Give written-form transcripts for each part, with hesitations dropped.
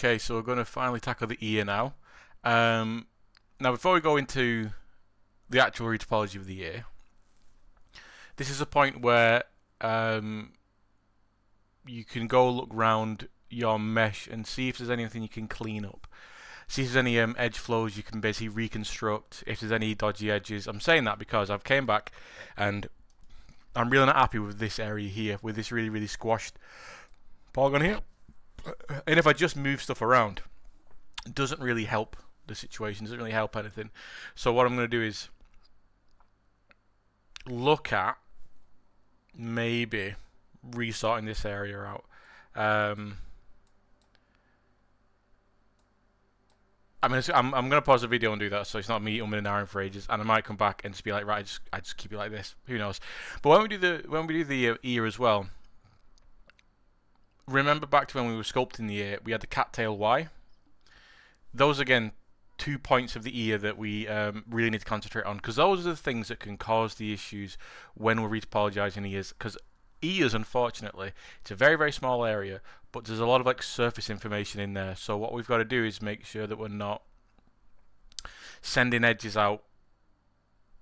Okay, so we're going to finally tackle the ear now. Now, before we go into the actual retopology of the ear, this is a point where you can go look round your mesh and see if there's anything you can clean up. See if there's any edge flows you can basically reconstruct, if there's any dodgy edges. I'm saying that because I've came back and I'm really not happy with this area here, with this really, really squashed polygon here. And if I just move stuff around, it doesn't really help the situation, doesn't really help anything. So what I'm going to do is look at maybe resorting this area out. I'm going to pause the video and do that, so it's not me umming and ahhing for ages, and I might come back and just be like, right, I just keep it like this. Who knows? But when we do the ear as well, remember back to when we were sculpting the ear, we had the cattail Y. Those again, 2 points of the ear that we really need to concentrate on, because those are the things that can cause the issues when we're retopologizing ears. Because ears, unfortunately, it's a very, very small area, but there's a lot of like surface information in there. So what we've got to do is make sure that we're not sending edges out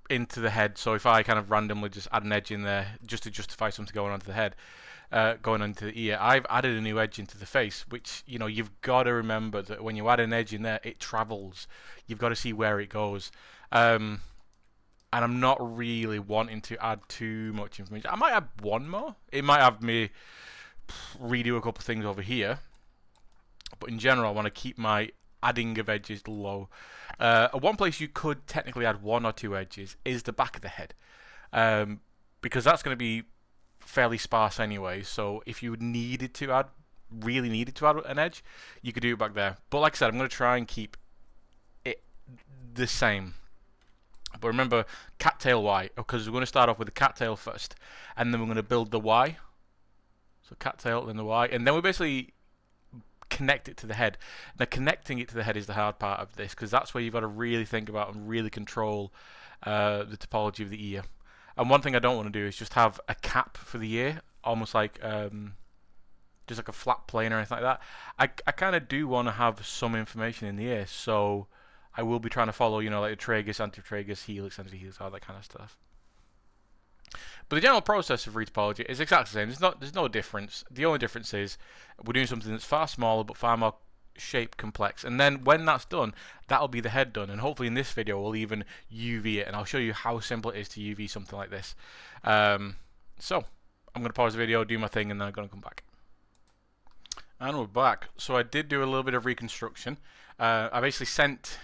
into the head. So if I kind of randomly just add an edge in there just to justify something going onto the head, going onto the ear, I've added a new edge into the face, which, you know, you've got to remember that when you add an edge in there, it travels. You've got to see where it goes. And I'm not really wanting to add too much information. I might add one more. It might have me redo a couple of things over here. But in general, I want to keep my adding of edges low. One place you could technically add 1 or 2 edges is the back of the head. Because that's going to be fairly sparse anyway. So if you really needed to add an edge, you could do it back there. But like I said, I'm going to try and keep it the same. But remember, cattail Y, because we're going to start off with the cattail first, and then we're going to build the Y. So cattail, then the Y, and then we basically connect it to the head. Now, connecting it to the head is the hard part of this, because that's where you've got to really think about and really control the topology of the ear. And one thing I don't want to do is just have a cap for the ear, almost like just like a flat plane or anything like that. I kind of do want to have some information in the ear, so I will be trying to follow, you know, like the tragus, antitragus, helix, antihelix, all that kind of stuff. But the general process of retopology is exactly the same. There's no difference. The only difference is we're doing something that's far smaller but far more shape complex. And then when that's done, that'll be the head done. And hopefully in this video we'll even UV it, and I'll show you how simple it is to UV something like this. So I'm going to pause the video, do my thing, and then I'm going to come back. And we're back. So I did do a little bit of reconstruction. I basically sent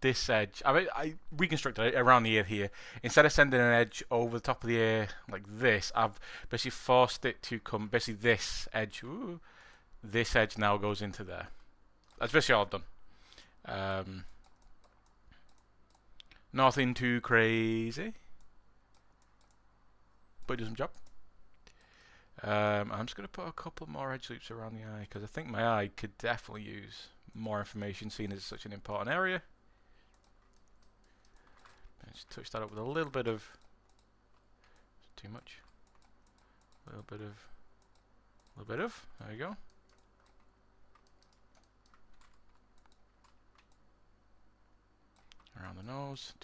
this edge, I reconstructed it around the ear here. Instead of sending an edge over the top of the ear like this, I've basically forced it to come, basically this edge, this edge now goes into there. That's basically all I've done. Nothing too crazy, but it does some job. I'm just going to put a couple more edge loops around the eye, because I think my eye could definitely use more information, seeing as it's such an important area. Just touch that up with a little bit of, too much, a little bit of, there you go. Around the nose,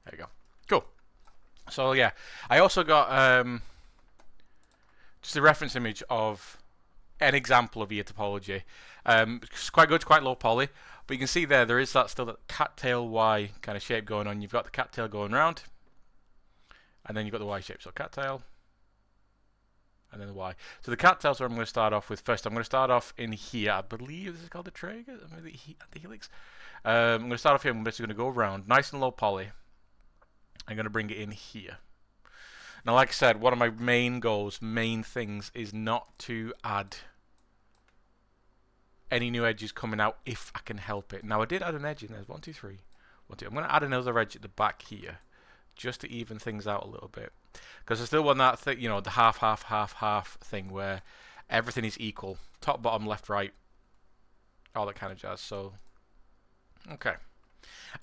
there you go, cool. So yeah, I also got just a reference image of an example of ear topology. It's quite good, it's quite low poly, but you can see there is still that cattail Y kind of shape going on. You've got the cattail going round, and then you've got the Y shape. So cattail, and then the Y. So the cattail's where I'm going to start off with first. I'm going to start off in here. I believe this is called the tragus, maybe the helix. I'm going to start off here. I'm basically going to go around, nice and low poly. I'm going to bring it in here. Now, like I said, one of my main goals, main things, is not to add any new edges coming out if I can help it. Now, I did add an edge in there. 1, 2, 3. 1, 2. I'm going to add another edge at the back here, just to even things out a little bit, because I still want that thing, you know, the half thing where everything is equal, top, bottom, left, right, all that kind of jazz. So, okay.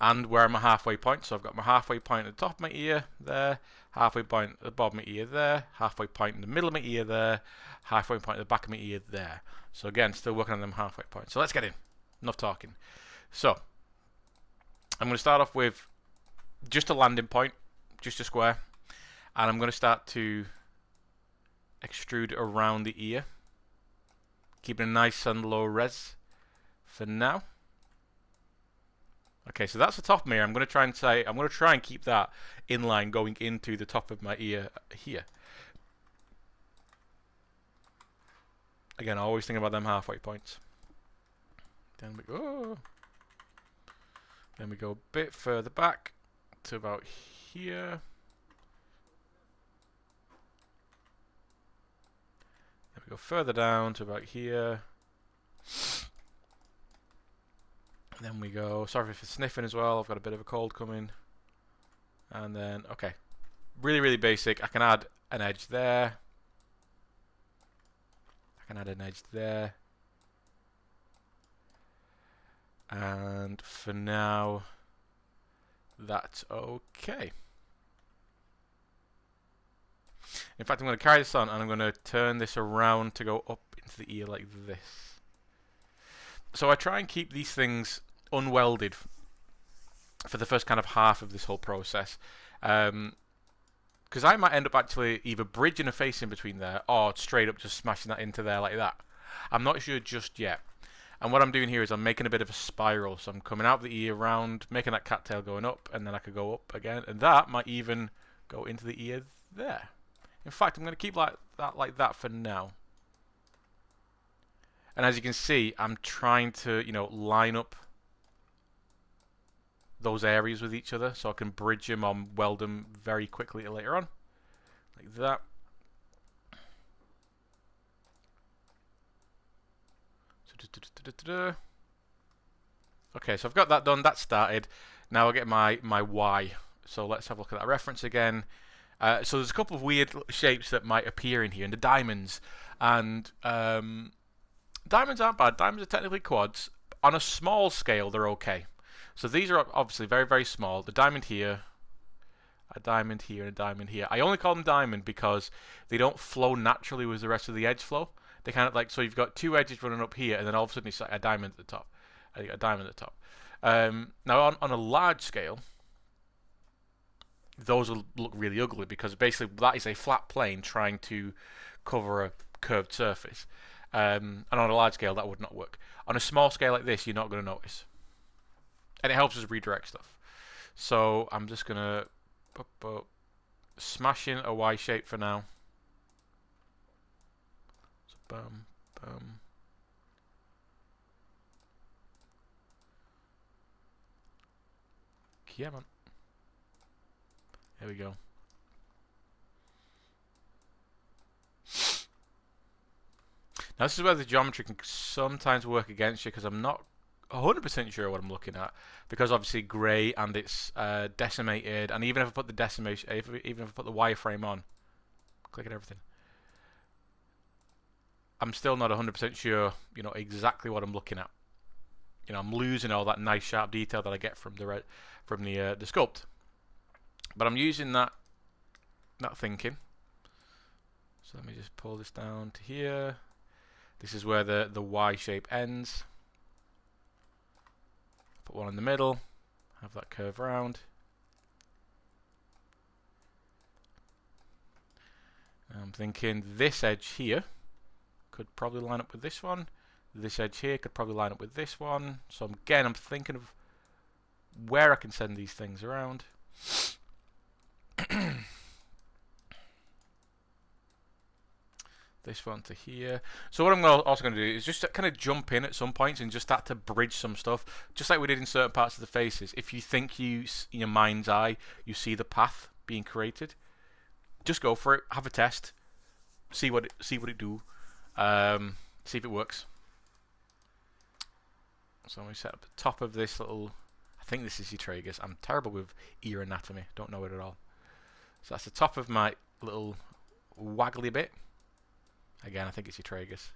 and where are my halfway points. So I've got my halfway point at the top of my ear there, halfway point at the bottom of my ear there, halfway point in the middle of my ear there, halfway point at the back of my ear there. So again, still working on them halfway points. So let's get in. Enough talking. So I'm going to start off with just a landing point, just a square, and I'm going to start to extrude around the ear, keeping a nice and low res for now. Okay, so that's the top of my ear. I'm going to try and keep that in line going into the top of my ear here. Again, always think about them halfway points. Then we go. Then we go a bit further back to about here. Then we go further down to about here. Then we go, sorry for sniffing as well, I've got a bit of a cold coming. And then, okay, really, really basic. I can add an edge there. I can add an edge there. And for now, that's okay. In fact, I'm going to carry this on and I'm going to turn this around to go up into the ear like this. So I try and keep these things unwelded for the first kind of half of this whole process, because I might end up actually either bridging a face in between there or straight up just smashing that into there like that. I'm not sure just yet. And what I'm doing here is I'm making a bit of a spiral, so I'm coming out of the ear round, making that cattail going up, and then I could go up again, and that might even go into the ear there. In fact, I'm going to keep like that for now. And as you can see, I'm trying to, you know, line up those areas with each other so I can bridge them or weld them very quickly later on. Like that. Okay, so I've got that done, that started. Now I'll get my Y. So let's have a look at that reference again. So there's a couple of weird shapes that might appear in here, and the diamonds. And diamonds aren't bad. Diamonds are technically quads. On a small scale, they're okay. So these are obviously very, very small. The diamond here, a diamond here, and a diamond here. I only call them diamond because they don't flow naturally with the rest of the edge flow. They kind of like, so you've got two edges running up here, and then all of a sudden it's like a diamond at the top. A diamond at the top. Now on a large scale, those will look really ugly because basically that is a flat plane trying to cover a curved surface. And on a large scale, that would not work. On a small scale like this, you're not going to notice. And it helps us redirect stuff. So I'm just going to smash in a Y shape for now. So boom, boom. Yeah, man. There we go. Now this is where the geometry can sometimes work against you because I'm not 100% sure what I'm looking at, because obviously grey and it's decimated, and even if I put the decimation, even if I put the wireframe on, click at everything, I'm still not 100% sure, you know, exactly what I'm looking at. You know, I'm losing all that nice sharp detail that I get from the sculpt. But I'm using that thinking. So let me just pull this down to here. This is where the Y shape ends. Put one in the middle, have that curve around. And I'm thinking this edge here could probably line up with this one. This edge here could probably line up with this one. So again, I'm thinking of where I can send these things around. This one to here. So what I'm also going to do is just kind of jump in at some points and just start to bridge some stuff, just like we did in certain parts of the faces. If you think in your mind's eye you see the path being created, just go for it. Have a test. See what it do. See if it works. So we set up the top of this little. I think this is your tragus. I'm terrible with ear anatomy. Don't know it at all. So that's the top of my little waggly bit. Again, I think it's your tragus.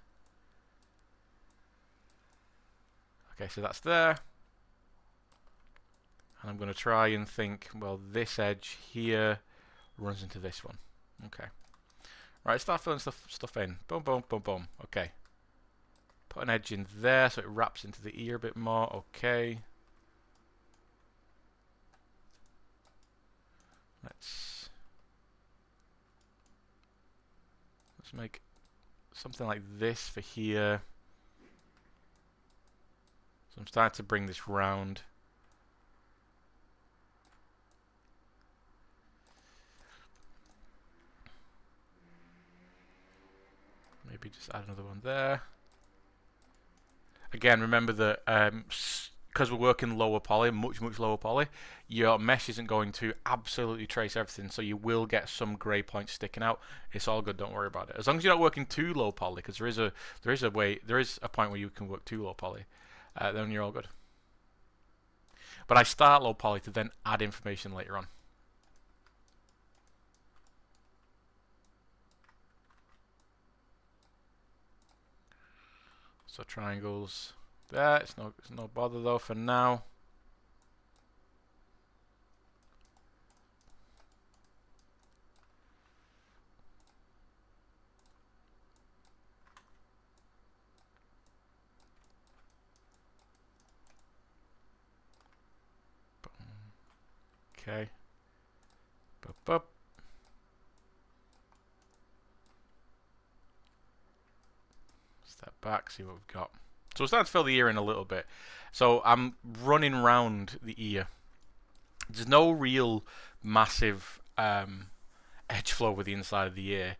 Okay, so that's there. And I'm going to try and think, well, this edge here runs into this one. Okay. Right, start filling stuff in. Boom, boom, boom, boom. Okay. Put an edge in there so it wraps into the ear a bit more. Okay. Let's make something like this for here. So I'm starting to bring this round. Maybe just add another one there. Again, remember that because we're working lower poly, much lower poly, your mesh isn't going to absolutely trace everything, so you will get some grey points sticking out. It's all good, don't worry about it. As long as you're not working too low poly, because there is a point where you can work too low poly, then you're all good. But I start low poly to then add information later on. So triangles there. It's no bother though for now. Okay. Bup, bup. Step back, see what we've got. So we're starting to fill the ear in a little bit. So I'm running round the ear. There's no real massive edge flow with the inside of the ear.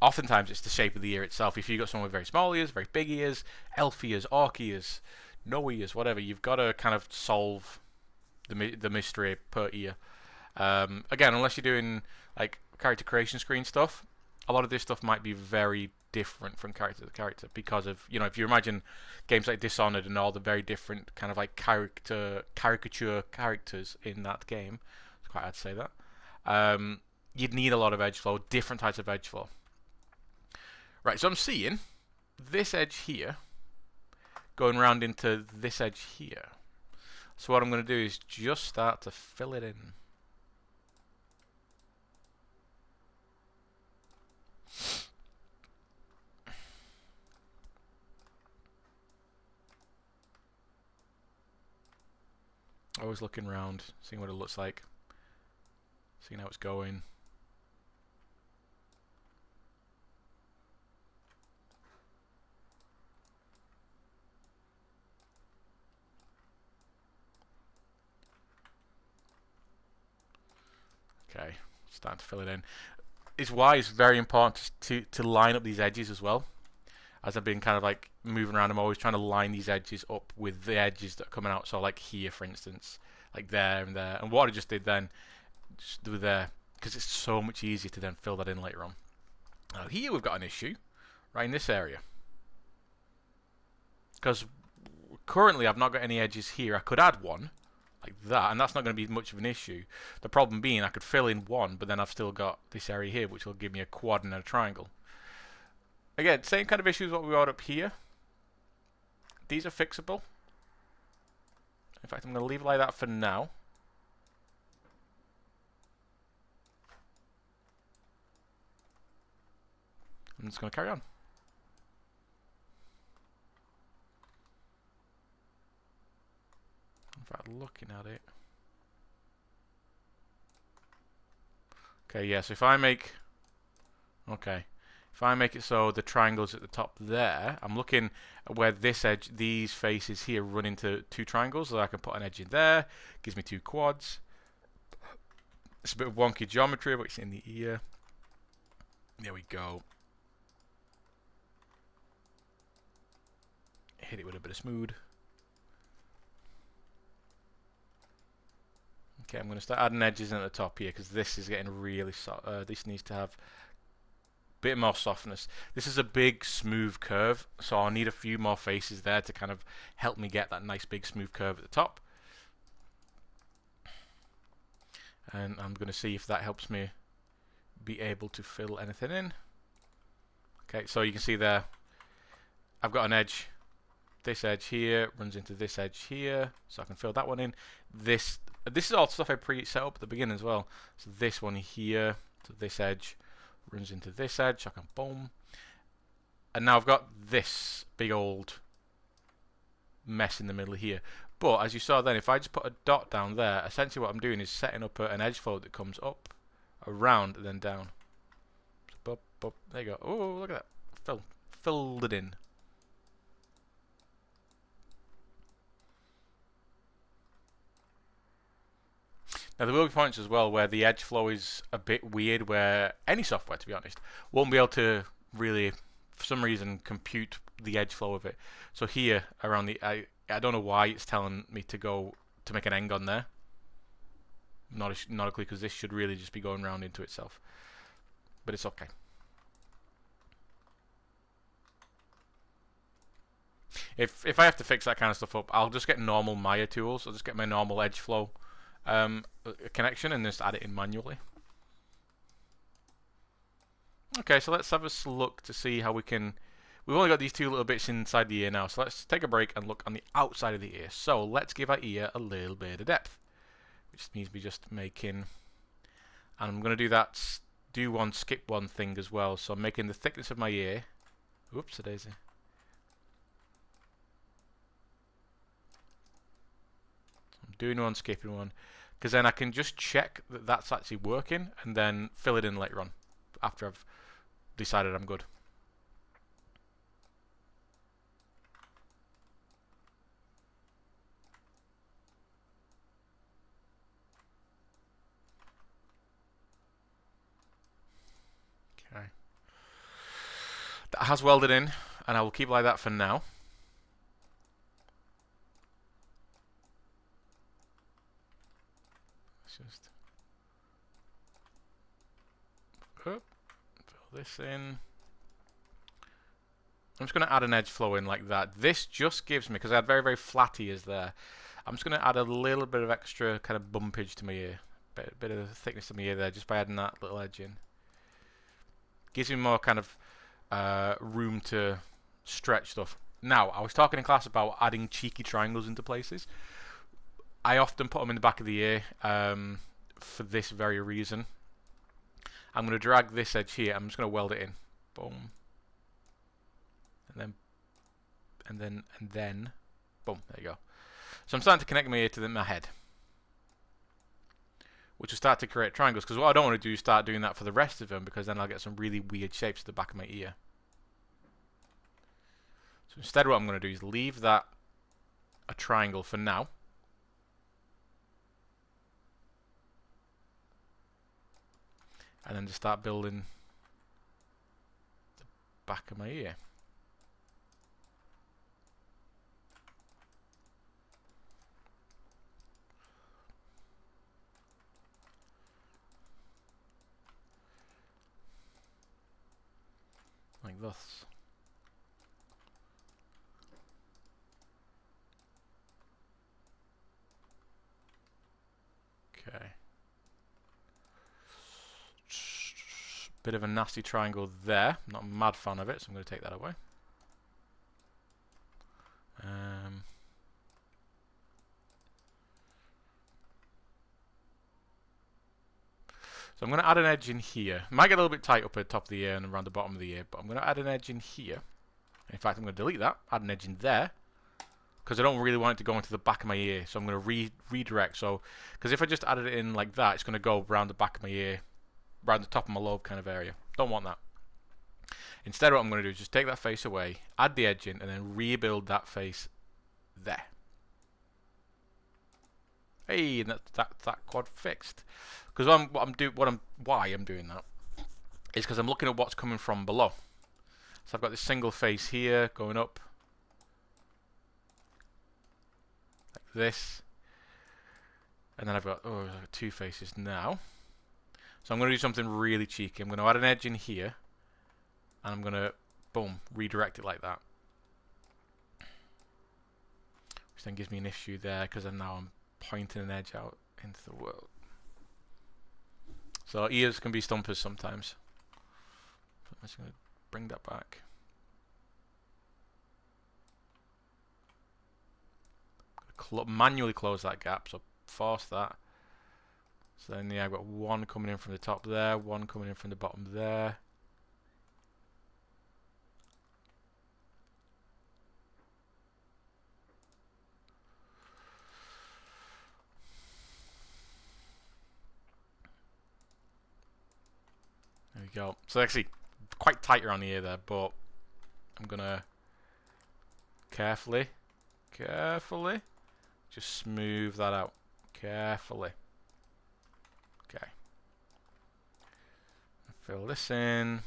Oftentimes it's the shape of the ear itself. If you've got someone with very small ears, very big ears, elf ears, orc ears, no ears, whatever, you've got to kind of solve the mystery per ear. Again, unless you're doing like character creation screen stuff, a lot of this stuff might be very different from character to character because of, you know, if you imagine games like Dishonored and all the very different kind of like caricature characters in that game, it's quite hard to say that, you'd need a lot of edge flow, different types of edge flow. Right, so I'm seeing this edge here going around into this edge here. So what I'm going to do is just start to fill it in. Always looking around, seeing what it looks like, seeing how it's going. Okay, starting to fill it in. It's why it's very important to line up these edges as well. As I've been kind of like moving around, I'm always trying to line these edges up with the edges that are coming out. So like here, for instance, like there and there. And what I just did then, just do there, because it's so much easier to then fill that in later on. Now here we've got an issue, right in this area. Because currently I've not got any edges here. I could add one, like that, and that's not going to be much of an issue. The problem being I could fill in one, but then I've still got this area here, which will give me a quad and a triangle. Again, same kind of issue as what we got up here. These are fixable. In fact, I'm going to leave it like that for now. I'm just going to carry on. In fact, looking at it. Okay, yeah, so if I make... Okay. If I make it so the triangle's at the top there, I'm looking at where this edge, these faces here run into two triangles, so I can put an edge in there, gives me two quads. It's a bit of wonky geometry, but it's in the ear. There we go. Hit it with a bit of smooth. Okay, I'm going to start adding edges in at the top here, because this is getting really soft. This needs to have bit more softness. This is a big smooth curve, so I'll need a few more faces there to kind of help me get that nice big smooth curve at the top. And I'm going to see if that helps me be able to fill anything in. Okay, so you can see there I've got an edge this edge here runs into this edge here, so I can fill that one in. This is all stuff I pre-set up at the beginning as well. So this one here, so this edge runs into this edge. I can boom, and now I've got this big old mess in the middle here. But as you saw then, if I just put a dot down there, essentially what I'm doing is setting up an edge flow that comes up, around, and then down. So, there you go. Oh, look at that. Filled it in. Now there will be points as well where the edge flow is a bit weird, where any software, to be honest, won't be able to really, for some reason, compute the edge flow of it. So here, around the, I don't know why it's telling me to go to make an end on there. Not a clue, because this should really just be going round into itself. But it's okay. If I have to fix that kind of stuff up, I'll just get normal Maya tools. I'll just get my normal edge flow connection and just add it in manually. Okay, so let's have a look to see how we can. We've only got these two little bits inside the ear now, so let's take a break and look on the outside of the ear. So let's give our ear a little bit of depth, which means we just making, and I'm going to do that do one skip one thing as well. So I'm making the thickness of my ear. Oops, a daisy. I'm doing one, skipping one, because then I can just check that that's actually working and then fill it in later on after I've decided I'm good. Okay. That has welded in, and I will keep it like that for now. Just fill this in. I'm just going to add an edge flow in like that. This just gives me, because I had very, very flat ears there, I'm just going to add a little bit of extra kind of bumpage to my ear. Bit of thickness to my ear there, just by adding that little edge in. Gives me more kind of room to stretch stuff. Now, I was talking in class about adding cheeky triangles into places. I often put them in the back of the ear for this very reason. I'm going to drag this edge here. I'm just going to weld it in. Boom. And then, boom. There you go. So I'm starting to connect my ear to my head, which will start to create triangles. Because what I don't want to do is start doing that for the rest of them, because then I'll get some really weird shapes at the back of my ear. So instead, what I'm going to do is leave that a triangle for now. And then just start building the back of my ear. Like this. Okay. Bit of a nasty triangle there. I'm not a mad fan of it, so I'm going to take that away. So I'm going to add an edge in here. Might get a little bit tight up at the top of the ear and around the bottom of the ear, but I'm going to add an edge in here. In fact, I'm going to delete that, add an edge in there, because I don't really want it to go into the back of my ear. So I'm going to redirect. So, because if I just added it in like that, it's going to go around the back of my ear, around the top of my lobe kind of area. Don't want that. Instead, what I'm going to do is just take that face away, add the edge in, and then rebuild that face there. Hey, and that quad fixed. Because why I'm doing that is because I'm looking at what's coming from below. So I've got this single face here going up like this, and then I've got two faces now. So I'm going to do something really cheeky. I'm going to add an edge in here, and I'm going to boom redirect it like that, which then gives me an issue there because now I'm pointing an edge out into the world. So ears can be stumpers sometimes. So I'm just going to bring that back. manually close that gap, so force that. So then yeah, I've got one coming in from the top there, one coming in from the bottom there. There we go. So actually quite tight around the ear there, but I'm gonna carefully just smooth that out. Carefully. Okay. Fill this in.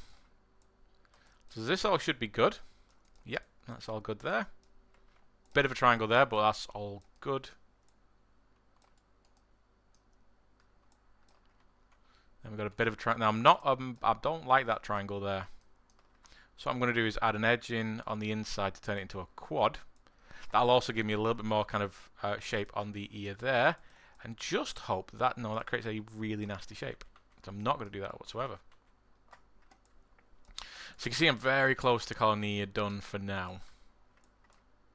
So this all should be good. Yep, that's all good there. Bit of a triangle there, but that's all good. Then we've got a bit of a triangle. Now I don't like that triangle there. So what I'm going to do is add an edge in on the inside to turn it into a quad. That'll also give me a little bit more kind of shape on the ear there. And just hope that, no, that creates a really nasty shape. So I'm not going to do that whatsoever. So you can see I'm very close to calling the ear done for now.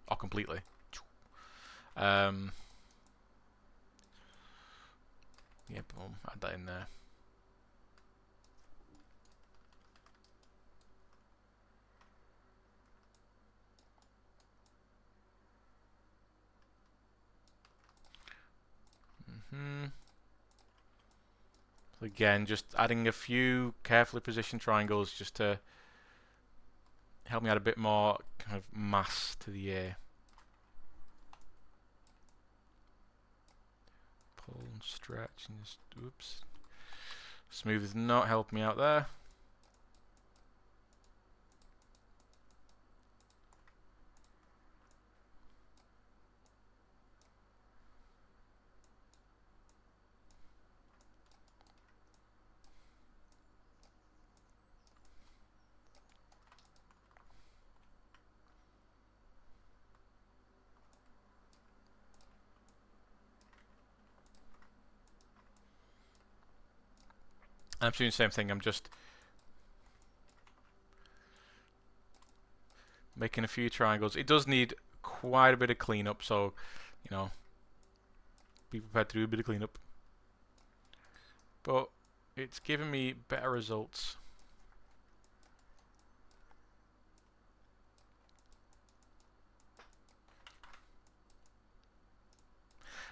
Or completely. Yeah, boom, add that in there. So again, just adding a few carefully positioned triangles just to help me add a bit more kind of mass to the ear. Pull and stretch and just, oops. Smooth is not helping me out there. And I'm doing the same thing, I'm just making a few triangles. It does need quite a bit of cleanup, so, you know, be prepared to do a bit of cleanup. But it's giving me better results.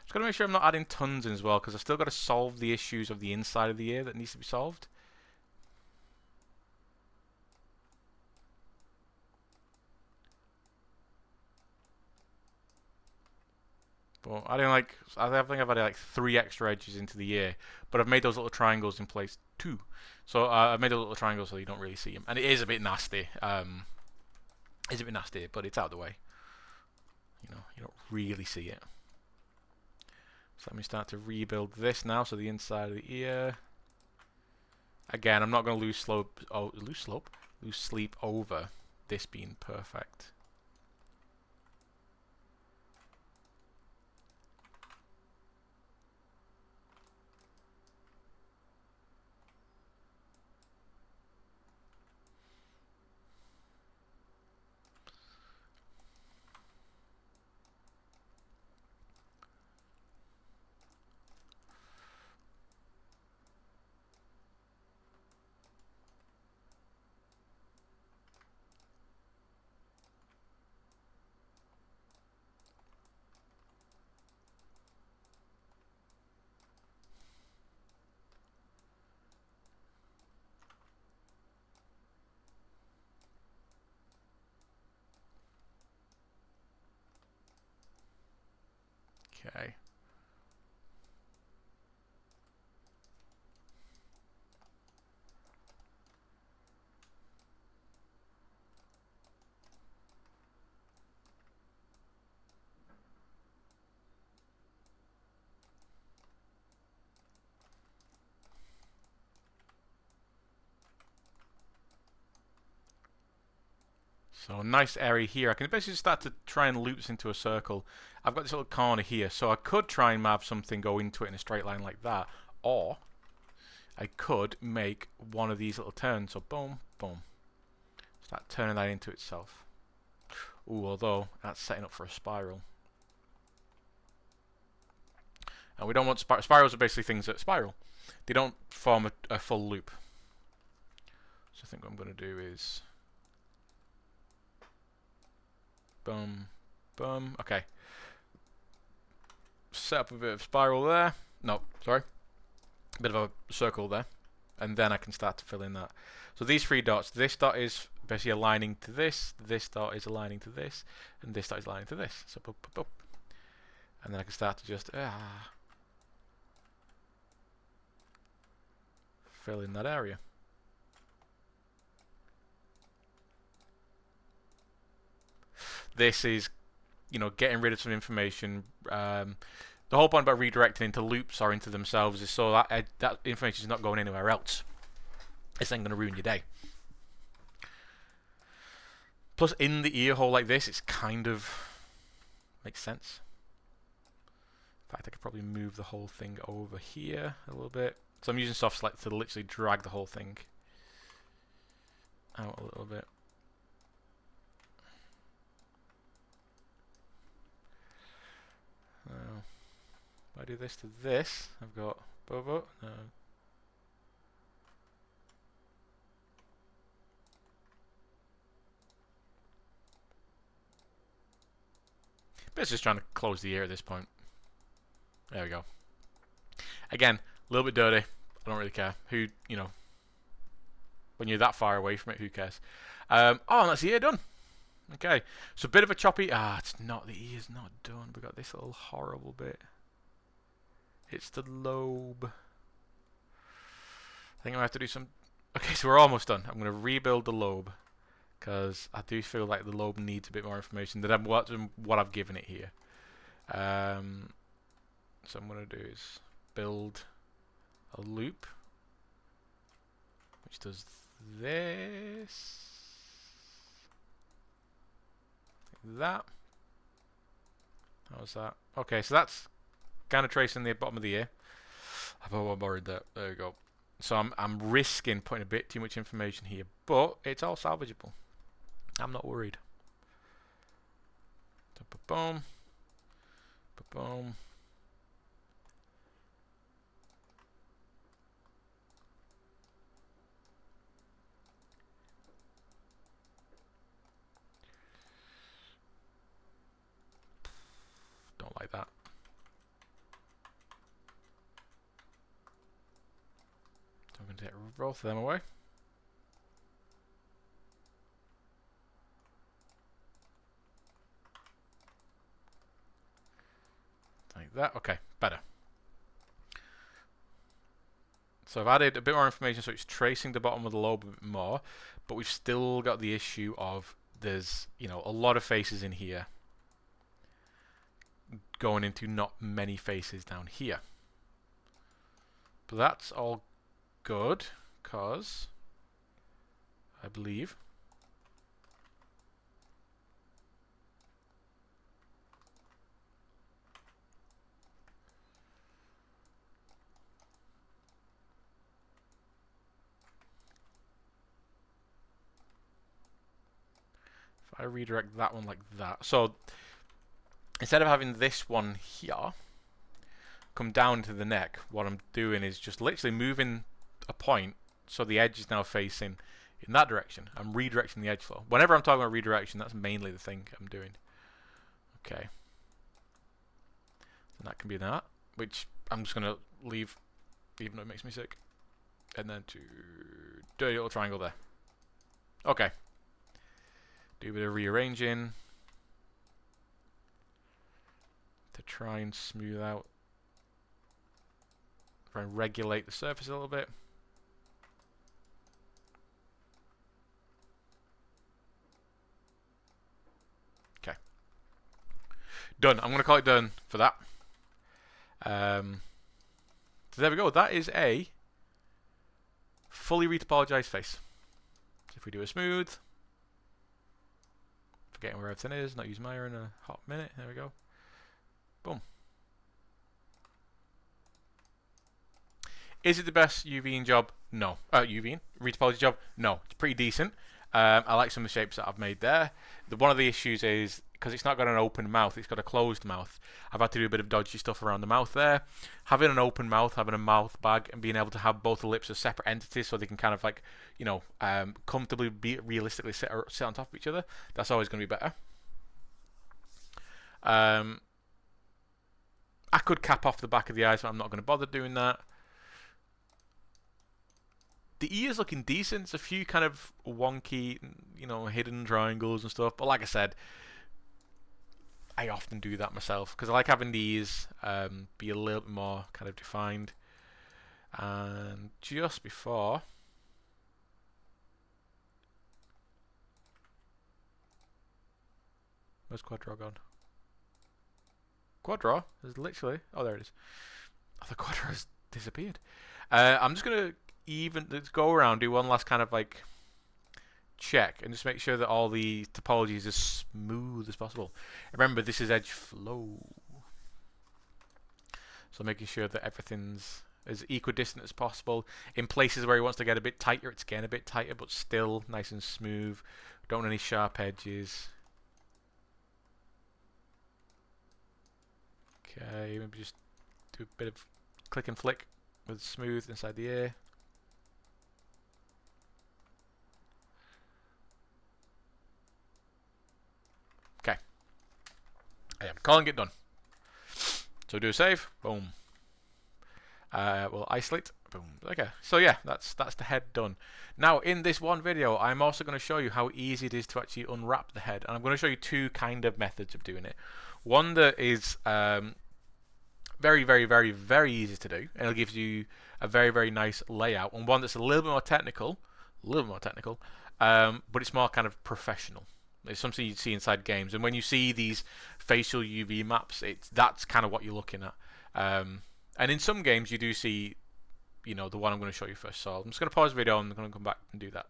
Just got to make sure I'm not adding tons in as well, because I've still got to solve the issues of the inside of the ear that needs to be solved. But I think I've added like 3 extra edges into the ear, but I've made those little triangles in place too. So I've made a little triangle so you don't really see them, and it is a bit nasty. It's a bit nasty, but it's out of the way. You know, you don't really see it. So let me start to rebuild this now. So the inside of the ear. Again, I'm not going to lose sleep over this being perfect. Okay. So nice area here. I can basically start to try and loop this into a circle. I've got this little corner here, so I could try and have something go into it in a straight line like that, or I could make one of these little turns. So boom, boom. Start turning that into itself. Ooh, although that's setting up for a spiral. And we don't want spirals are basically things that spiral. They don't form a full loop. So I think what I'm going to do is boom, boom. Okay. Set up a bit of spiral there. No, sorry. A bit of a circle there. And then I can start to fill in that. So these 3 dots, this dot is basically aligning to this dot is aligning to this, and this dot is aligning to this. So boop, boop, boop. And then I can start to just fill in that area. This is, you know, getting rid of some information. The whole point about redirecting into loops or into themselves is so that that information is not going anywhere else. It's then going to ruin your day. Plus, in the ear hole like this, it's kind of makes sense. In fact, I could probably move the whole thing over here a little bit. So I'm using soft select to literally drag the whole thing out a little bit. If I do this to this, I've got Bobo. No. But it's just trying to close the ear at this point. There we go. Again, a little bit dirty. I don't really care. Who, you know, when you're that far away from it, who cares? Oh, and that's the ear done. Okay, so a bit of a choppy. It's not. The ear's not done. We got this little horrible bit. It's the lobe. I think I have to do some. Okay, so we're almost done. I'm going to rebuild the lobe because I do feel like the lobe needs a bit more information than what I've given it here. So I'm going to do is build a loop which does this. That. How's that? Okay, so that's kind of tracing the bottom of the ear. I've borrowed that. There we go. So I'm risking putting a bit too much information here, but it's all salvageable. I'm not worried. Boom. Boom. Don't like that. So I'm going to take both of them away. Like that. Okay, better. So I've added a bit more information, so it's tracing the bottom of the lobe a bit more, but we've still got the issue of there's, you know, a lot of faces in here going into not many faces down here. But that's all good, because I believe if I redirect that one like that, so instead of having this one here come down to the neck, what I'm doing is just literally moving a point so the edge is now facing in that direction. I'm redirecting the edge flow. Whenever I'm talking about redirection, that's mainly the thing I'm doing. Okay. And that can be that, which I'm just going to leave, even though it makes me sick. And then to dirty little triangle there. Okay. Do a bit of rearranging to try and smooth out, try and regulate the surface a little bit. Okay. Done. I'm going to call it done for that. So there we go. That is a fully retopologized face. So if we do a smooth, forgetting where everything is, not use Maya in a hot minute. There we go. Boom. Is it the best UVing job? No. UVing retopology job? No. It's pretty decent. I like some of the shapes that I've made there. One of the issues is because it's not got an open mouth, it's got a closed mouth. I've had to do a bit of dodgy stuff around the mouth there. Having an open mouth, having a mouth bag, and being able to have both the lips as separate entities so they can kind of like, comfortably, realistically sit on top of each other, that's always going to be better. I could cap off the back of the eyes, but I'm not going to bother doing that. The ear's looking decent. It's a few kind of wonky, hidden triangles and stuff. But like I said, I often do that myself because I like having the ears be a little bit more kind of defined. And just before, where's Quadro gone? Quadro is literally, oh, there it is. Oh, the Quadro has disappeared. I'm just gonna let's go around, do one last kind of like check, and just make sure that all the topology is as smooth as possible. Remember, this is edge flow, so making sure that everything's as equidistant as possible. In places where he wants to get a bit tighter, it's getting a bit tighter, but still nice and smooth. Don't want any sharp edges. Okay, maybe just do a bit of click and flick with smooth inside the ear. Okay, I am calling it done. So do a save. Boom. We'll isolate. Boom. Okay. So yeah, that's the head done. Now in this one video, I'm also going to show you how easy it is to actually unwrap the head, and I'm going to show you two kind of methods of doing it. One that is very, very, very, very easy to do, and it gives you a very, very nice layout, and one that's a little bit more technical, but it's more kind of professional. It's something you'd see inside games, and when you see these facial UV maps, that's kind of what you're looking at. And in some games, you do see, the one I'm going to show you first. So I'm just going to pause the video, and I'm going to come back and do that.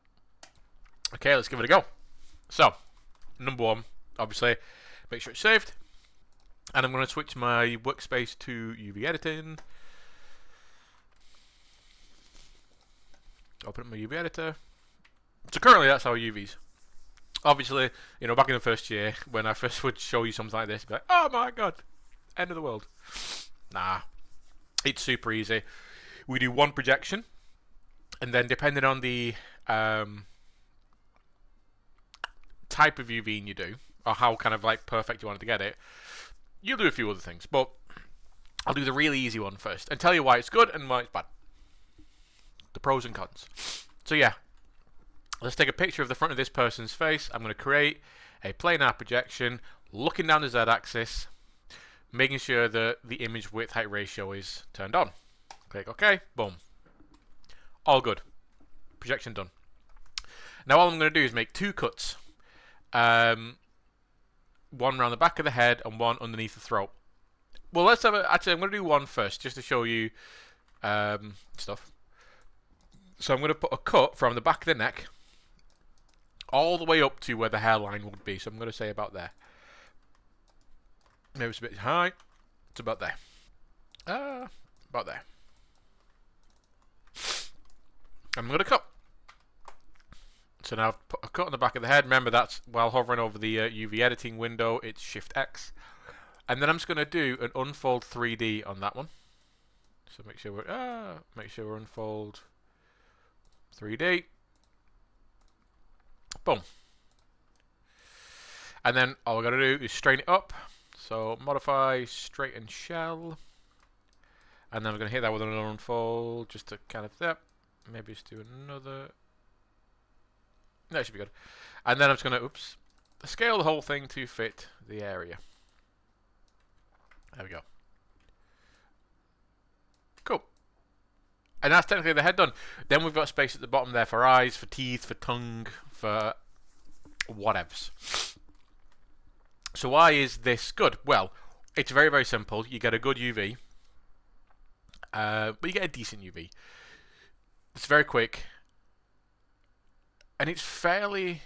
Okay, let's give it a go. So, number one, obviously, make sure it's saved. And I'm going to switch my workspace to UV editing. Open up my UV editor. So currently that's our UVs. Obviously, back in the first year, when I first would show you something like this, you'd be like, oh my god, end of the world. Nah, it's super easy. We do one projection, and then depending on the type of UVing you do, or how kind of like perfect you wanted to get it, you'll do a few other things, but I'll do the really easy one first and tell you why it's good and why it's bad. The pros and cons. So yeah, let's take a picture of the front of this person's face. I'm going to create a planar projection looking down the z-axis, making sure that the image width height ratio is turned on. Click OK, boom. All good. Projection done. Now all I'm going to do is make two cuts. One around the back of the head and one underneath the throat. Well, let's have actually, I'm going to do one first just to show you stuff. So I'm going to put a cut from the back of the neck all the way up to where the hairline would be. So I'm going to say about there. Maybe it's a bit high. It's about there. About there. I'm going to cut. So now I've put a cut on the back of the head. Remember, that's while hovering over the UV editing window. It's Shift X. And then I'm just going to do an unfold 3D on that one. So make sure we're unfold 3D. Boom. And then all we're going to do is straighten it up. So modify, straighten shell. And then we're going to hit that with another unfold just to kind of, maybe just do another. That should be good. And then I'm just going to, scale the whole thing to fit the area. There we go. Cool. And that's technically the head done. Then we've got space at the bottom there for eyes, for teeth, for tongue, for whatevs. So why is this good? Well, it's very, very simple. You get a good UV. But you get a decent UV. It's very quick. And it's fairly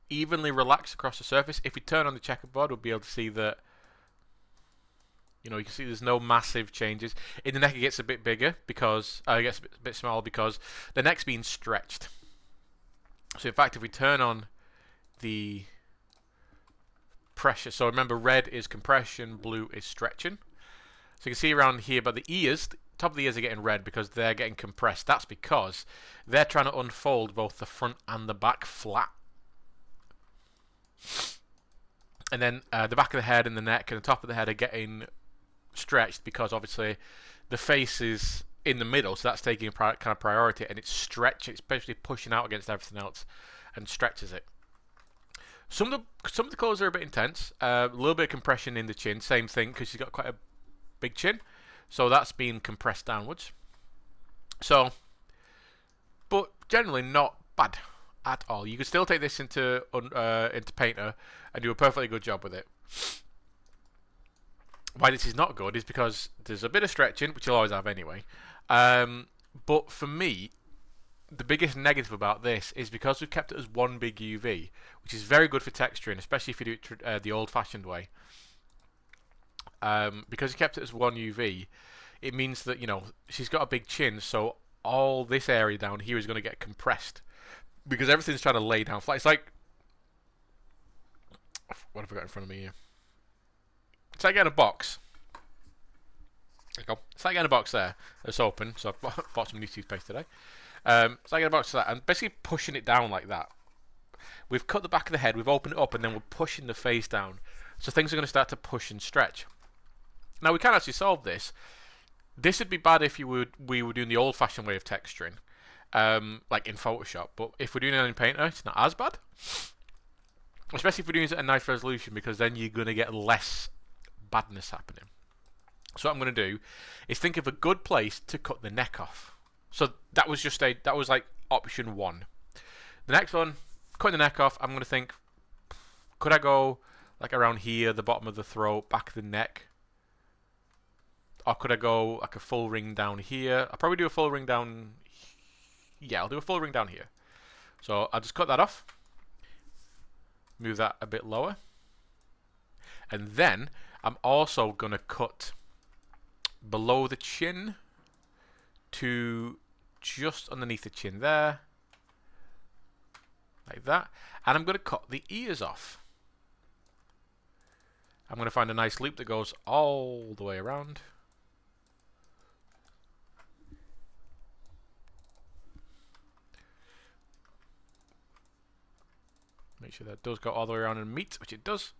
evenly relaxed across the surface. If we turn on the checkerboard, we'll be able to see that, you can see there's no massive changes. In the neck, it gets a bit bigger because, it gets a bit small because the neck's being stretched. So in fact, if we turn on the pressure, so remember red is compression, blue is stretching. So you can see around here, but the ears, the top of the ears are getting red because they're getting compressed. That's because they're trying to unfold both the front and the back flat. And then the back of the head and the neck and the top of the head are getting stretched because obviously the face is in the middle, so that's taking a kind of priority, and it's stretching, it's basically pushing out against everything else and stretches it. Some of the colours are a bit intense. A little bit of compression in the chin, same thing because she's got quite a big chin, so that's being compressed downwards. So, but generally not bad at all. You can still take this into Painter and do a perfectly good job with it. Why this is not good is because there's a bit of stretching, which you'll always have anyway. But for me, the biggest negative about this is because we've kept it as one big UV, which is very good for texturing, especially if you do it the old-fashioned way. Because you kept it as one UV, it means that, you know, she's got a big chin, so all this area down here is going to get compressed because everything's trying to lay down flat. It's like, what have I got in front of me here? It's like getting a box. There you go. It's like getting a box there that's open. So I've bought some new toothpaste today. It's like getting a box like that, and basically pushing it down like that. We've cut the back of the head, we've opened it up, and then we're pushing the face down. So things are going to start to push and stretch. Now we can actually solve this. This would be bad if we were doing the old-fashioned way of texturing, like in Photoshop. But if we're doing it in Painter, it's not as bad. Especially if we're doing it at a nice resolution, because then you're going to get less badness happening. So what I'm going to do is think of a good place to cut the neck off. So that was like option one. The next one, cutting the neck off, I'm going to think, could I go like around here, the bottom of the throat, back of the neck? Or could I go like a full ring down here? I'll probably do a full ring down. Yeah, I'll do a full ring down here. So I'll just cut that off. Move that a bit lower. And then I'm also going to cut below the chin to just underneath the chin there. Like that. And I'm going to cut the ears off. I'm going to find a nice loop that goes all the way around. Make sure that does go all the way around and meet, which it does.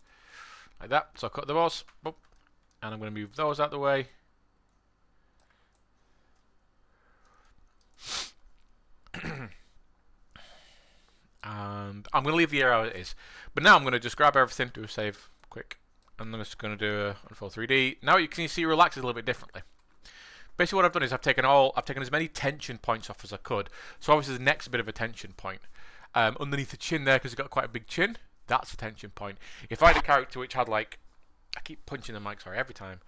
Like that. So I'll cut those. And I'm going to move those out the way. And I'm going to leave the ear how it is. But now I'm going to just grab everything, do a save quick. I'm just going to do a Unfold 3D. Now you can see it relaxes a little bit differently. Basically what I've done is I've taken as many tension points off as I could. So obviously the next bit of a tension point. Underneath the chin there, because it's got quite a big chin, that's a tension point. If I had a character which had like, I keep punching the mic, sorry, every time.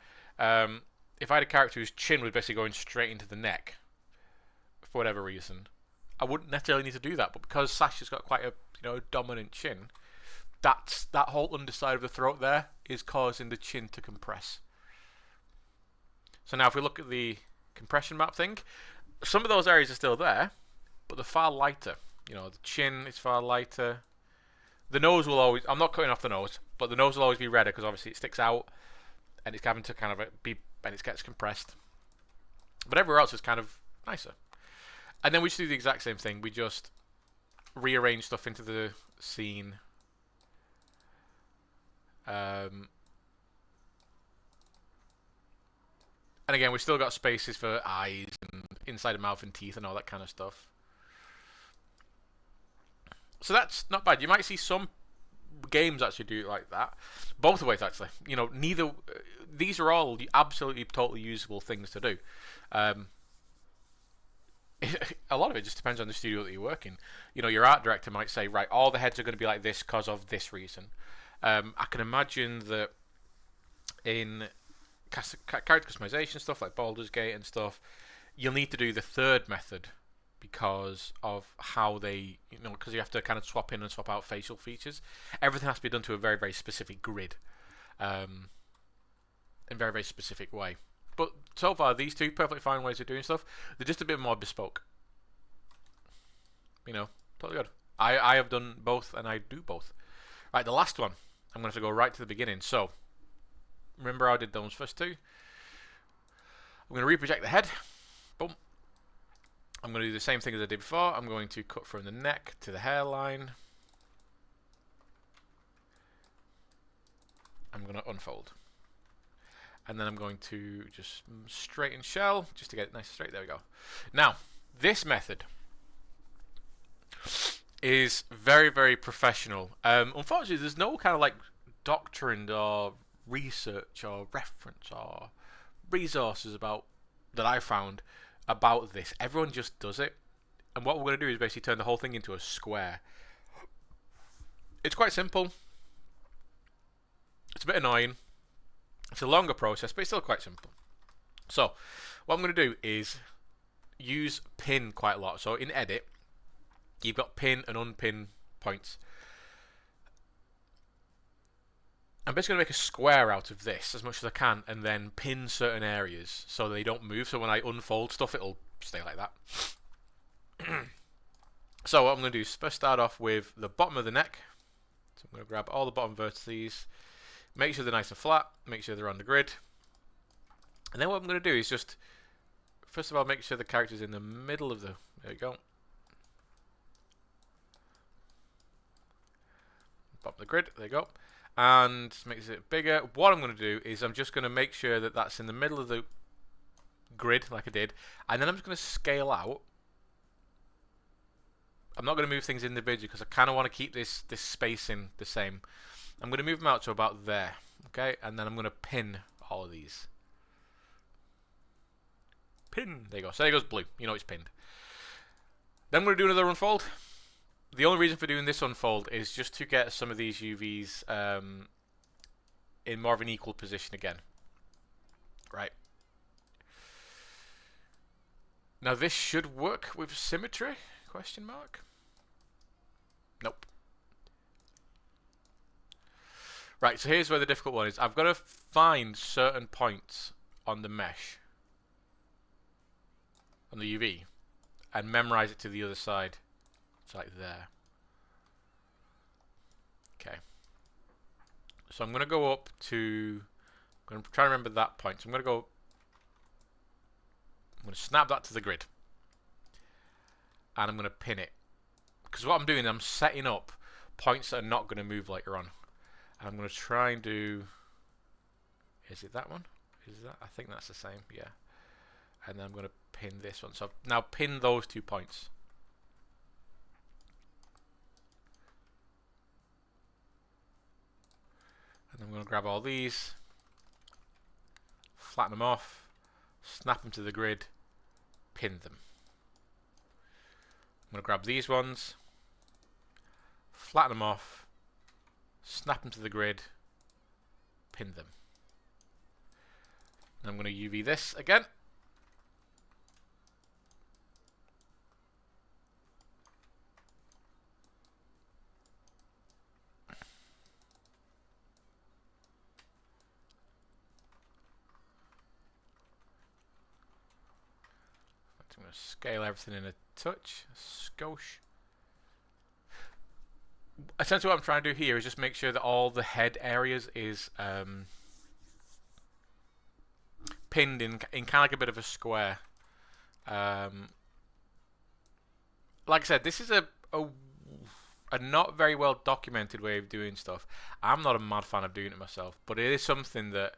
If I had a character whose chin was basically going straight into the neck, for whatever reason, I wouldn't necessarily need to do that. But because Sasha's got quite a dominant chin, that whole underside of the throat there is causing the chin to compress. So now if we look at the compression map thing, some of those areas are still there, but they're far lighter. You know, the chin is far lighter. The nose will always, I'm not cutting off the nose, but the nose will always be redder because obviously it sticks out and it's having to kind of and it gets compressed. But everywhere else is kind of nicer. And then we just do the exact same thing. We just rearrange stuff into the scene. And again, we've still got spaces for eyes and inside the mouth and teeth and all that kind of stuff. So that's not bad. You might see some games actually do it like that. Both ways, actually. You know, these are all absolutely totally usable things to do. A lot of it just depends on the studio that you work in. You know, your art director might say, right, all the heads are going to be like this because of this reason. I can imagine that in character customization stuff like Baldur's Gate and stuff, you'll need to do the third method because of how they, because you have to kind of swap in and swap out facial features. Everything has to be done to a very, very specific grid, in a very, very specific way. But so far, these two perfectly fine ways of doing stuff, they're just a bit more bespoke. Totally good. I have done both, and I do both. Right, the last one, I'm going to go right to the beginning. So, remember how I did those first two? I'm going to reproject the head. Boom. I'm going to do the same thing as I did before. I'm going to cut from the neck to the hairline. I'm going to unfold. And then I'm going to just straighten shell, just to get it nice and straight. There we go. Now, this method is very, very professional. Unfortunately, there's no kind of like doctrine or research or reference or resources about that I found about this. Everyone just does it. And what we're going to do is basically turn the whole thing into a square. It's quite simple. It's a bit annoying. It's a longer process, but it's still quite simple. So, what I'm going to do is use pin quite a lot. So, in edit, you've got pin and unpin points. I'm basically going to make a square out of this as much as I can and then pin certain areas so they don't move. So, when I unfold stuff, it'll stay like that. So, what I'm going to do is first start off with the bottom of the neck. So, I'm going to grab all the bottom vertices. Make sure they're nice and flat. Make sure they're on the grid. And then what I'm going to do is just, first of all, make sure the character's in the middle of the, there we go. Bottom of the grid, there you go. And makes it bigger. What I'm going to do is I'm just going to make sure that that's in the middle of the grid, like I did. And then I'm just going to scale out. I'm not going to move things individually because I kind of want to keep this spacing the same. I'm going to move them out to about there, okay? And then I'm going to pin all of these. Pin. There you go. So there goes blue. You know it's pinned. Then I'm going to do another unfold. The only reason for doing this unfold is just to get some of these UVs in more of an equal position again. Right. Now this should work with symmetry? Question mark? Nope. Right, so here's where the difficult one is. I've got to find certain points on the mesh, on the UV, and memorize it to the other side. It's like there. Okay. So I'm going to go up to, I'm going to try to remember that point. So I'm going to snap that to the grid. And I'm going to pin it. Because what I'm doing, I'm setting up points that are not going to move later on. I'm going to try and do, is it that one? Is that? I think that's the same, yeah. And then I'm going to pin this one. So I've now pin those 2 points. And I'm going to grab all these, flatten them off, snap them to the grid, pin them. I'm going to grab these ones, flatten them off, snap them to the grid, pin them. And I'm going to UV this again. I'm going to scale everything in a touch, a skosh. Essentially what I'm trying to do here is just make sure that all the head areas is pinned in kind of like a bit of a square. Like I said, this is a not very well documented way of doing stuff. I'm not a mad fan of doing it myself, but it is something that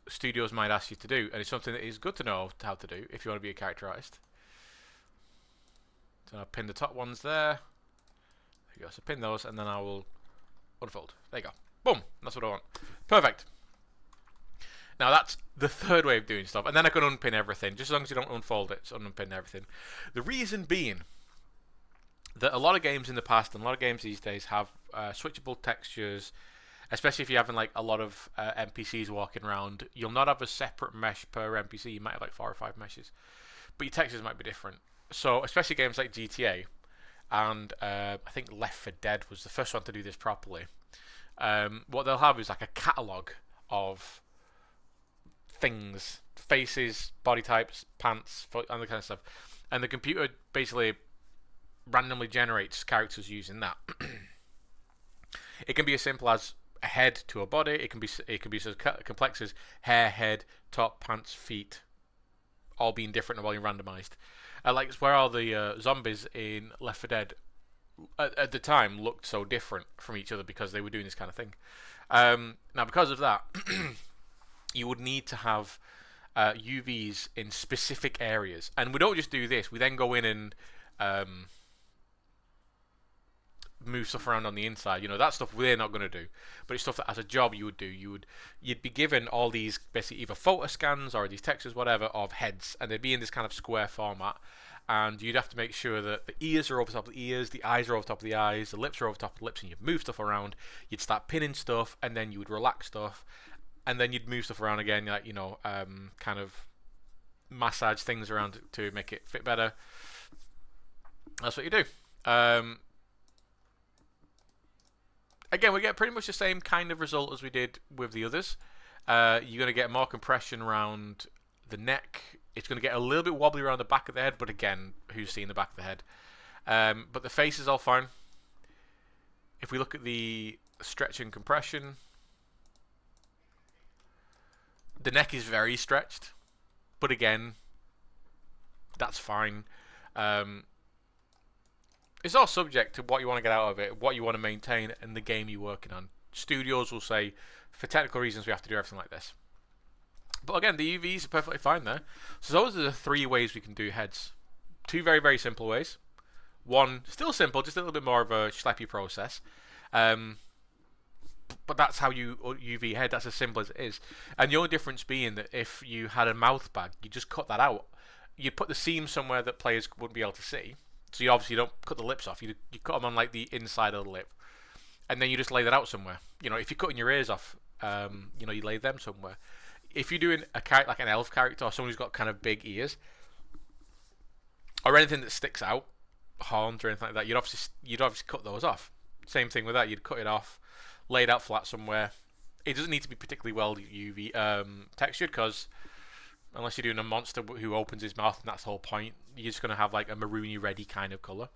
studios might ask you to do, and it's something that is good to know how to do if you want to be a character artist. So I'll pin the top ones there. There you go. So pin those, and then I will unfold. There you go. Boom. That's what I want. Perfect. Now that's the third way of doing stuff, and then I can unpin everything. Just as long as you don't unfold it, so unpin everything. The reason being that a lot of games in the past and a lot of games these days have switchable textures, especially if you're having like a lot of NPCs walking around. You'll not have a separate mesh per NPC. You might have like 4 or 5 meshes, but your textures might be different. So especially games like GTA and I think Left 4 Dead was the first one to do this properly. What they'll have is like a catalogue of things, faces, body types, pants, and the kind of stuff, and the computer basically randomly generates characters using that. It can be as simple as a head to a body. It can be as complex as hair, head, top, pants, feet, all being different while you're randomized. Like where all the zombies in Left 4 Dead at the time looked so different from each other because they were doing this kind of thing. Now, because of that, you would need to have UVs in specific areas, and we don't just do this. We then go in and move stuff around on the inside. You know, that stuff we're not going to do, but it's stuff that as a job you would do. You'd be given all these basically either photo scans or these textures, whatever, of heads, and they'd be in this kind of square format. And you'd have to make sure that the ears are over top of the ears, the eyes are over top of the eyes, the lips are over top of the lips, and you'd move stuff around. You'd start pinning stuff, and then you would relax stuff, and then you'd move stuff around again, like, you know, kind of massage things around to make it fit better. That's what you do. Again, we get pretty much the same kind of result as we did with the others. You're going to get more compression around the neck. It's going to get a little bit wobbly around the back of the head, but again, who's seen the back of the head? But the face is all fine. If we look at the stretch and compression, the neck is very stretched, but again, that's fine. It's all subject to what you want to get out of it, what you want to maintain, and the game you're working on. Studios will say, for technical reasons, we have to do everything like this. But again, the UVs are perfectly fine there. So those are the 3 ways we can do heads. 2 very, very simple ways. 1, still simple, just a little bit more of a schleppy process. But that's how you UV head. That's as simple as it is. And the only difference being that if you had a mouth bag, you just cut that out. You'd put the seam somewhere that players wouldn't be able to see. So you obviously don't cut the lips off. You cut them on like the inside of the lip. And then you just lay that out somewhere. You know, if you're cutting your ears off, you know, you lay them somewhere. If you're doing a character like an elf character or someone who's got kind of big ears, or anything that sticks out, horns or anything like that, you'd obviously cut those off. Same thing with that. You'd cut it off, lay it out flat somewhere. It doesn't need to be particularly well UV textured, because unless you're doing a monster who opens his mouth, and that's the whole point, you're just going to have like a maroony reddy kind of colour.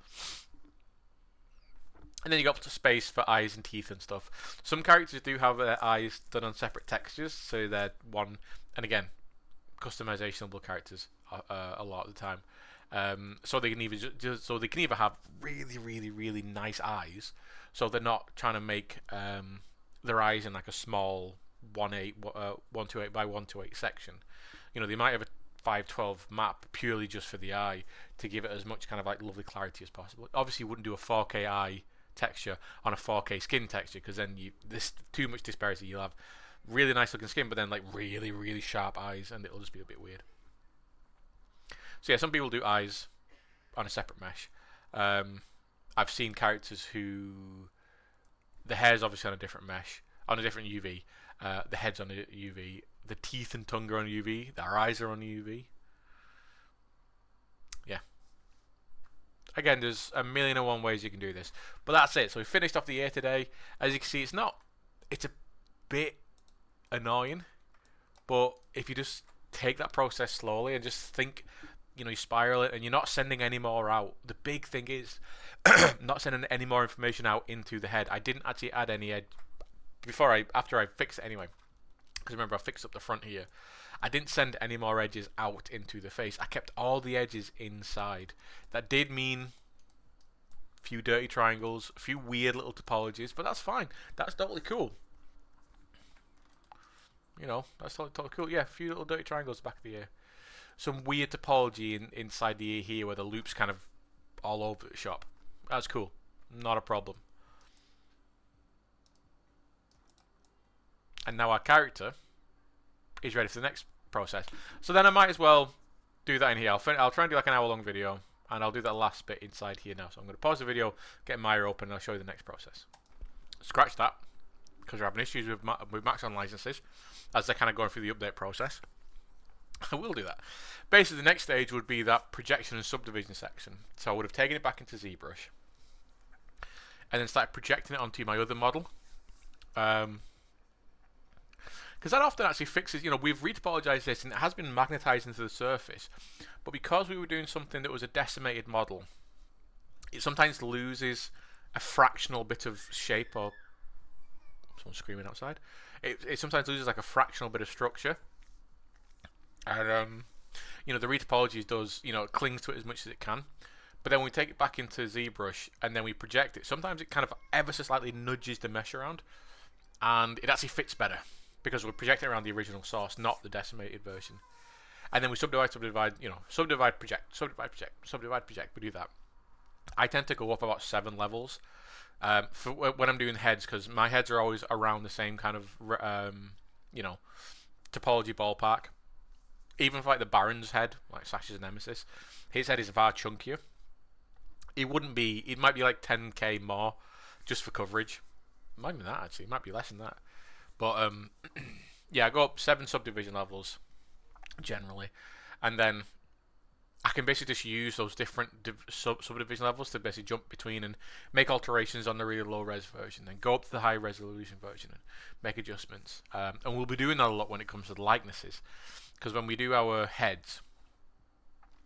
And then you got up to space for eyes and teeth and stuff. Some characters do have their eyes done on separate textures, so they're one. And again, customizationable characters a lot of the time. So they can either have really, really, really nice eyes, so they're not trying to make their eyes in like a small 128 by 128 section. You know, they might have a 512 map purely just for the eye to give it as much kind of like lovely clarity as possible. Obviously, you wouldn't do a 4K eye texture on a 4K skin texture, because then there's too much disparity. You'll have really nice looking skin, but then like really, really sharp eyes, and it'll just be a bit weird. So yeah, some people do eyes on a separate mesh. I've seen characters who the hair's obviously on a different mesh, on a different UV. The head's on a UV. The teeth and tongue are on a UV. Their eyes are on a UV. Yeah. Again, there's a million and one ways you can do this. But that's it. So we finished off the ear today. As you can see, it's a bit annoying. But if you just take that process slowly and just think, you know, you spiral it and you're not sending any more out. The big thing is not sending any more information out into the head. I didn't actually add any edge after I fixed it anyway. Because remember, I fixed up the front here. I didn't send any more edges out into the face. I kept all the edges inside. That did mean a few dirty triangles, a few weird little topologies, but that's fine. That's totally cool. You know, that's totally cool. Yeah, a few little dirty triangles back of the ear. Some weird topology inside the ear here where the loop's kind of all over the shop. That's cool. Not a problem. And now our character is ready for the next process. So then I might as well do that in here. I'll try and do like an hour-long video, and I'll do that last bit inside here now. So I'm going to pause the video, get Maya open, and I'll show you the next process. Scratch that, because we're having issues with Maxon licenses as they're kind of going through the update process. I will do that. Basically, the next stage would be that projection and subdivision section. So I would have taken it back into ZBrush, and then started projecting it onto my other model. Because that often actually fixes, you know, we've retopologized this and it has been magnetized into the surface, but because we were doing something that was a decimated model, it sometimes loses a fractional bit of shape, or someone screaming outside. It sometimes loses like a fractional bit of structure, and the retopology does, it clings to it as much as it can. But then when we take it back into ZBrush and then we project it, sometimes it kind of ever so slightly nudges the mesh around, and it actually fits better because we're projecting around the original source, not the decimated version. And then we subdivide, project, subdivide, project. We do that. I tend to go up about 7 levels for when I'm doing heads, because my heads are always around the same kind of topology ballpark. Even for like the Baron's head, like Sash's Nemesis, his head is far chunkier. It might be like 10k more just for coverage. It might be that actually. It might be less than that. But yeah, I go up 7 subdivision levels generally, and then I can basically just use those different subdivision levels to basically jump between and make alterations on the really low res version, then go up to the high resolution version and make adjustments. And we'll be doing that a lot when it comes to the likenesses, because when we do our heads,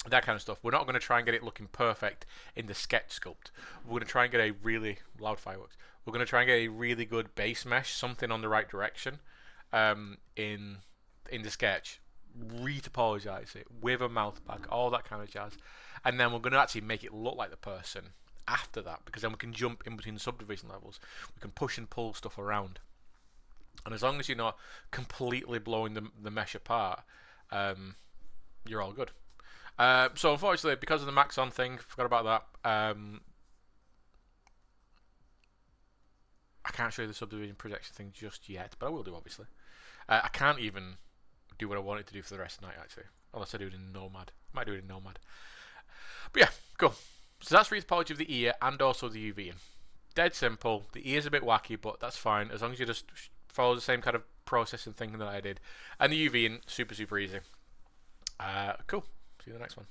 that kind of stuff, we're not going to try and get it looking perfect in the sketch sculpt. We're going to try and get a really loud fireworks. We're going to try and get a really good base mesh, something on the right direction in the sketch. Retopologize it with a mouth pack, all that kind of jazz, and then we're going to actually make it look like the person after that, because then we can jump in between the subdivision levels. We can push and pull stuff around, and as long as you're not completely blowing the mesh apart, you're all good. So unfortunately, because of the max on thing, forgot about that. I can't show you the subdivision projection thing just yet, but I will do, obviously. I can't even do what I wanted to do for the rest of the night, actually, unless I do it in Nomad. Might do it in Nomad. But yeah, cool. So that's retopology of the ear and also the UVing. Dead simple. The ear's a bit wacky, but that's fine as long as you just follow the same kind of process and thinking that I did. And the UVing, super, super easy. Cool. See you in the next one.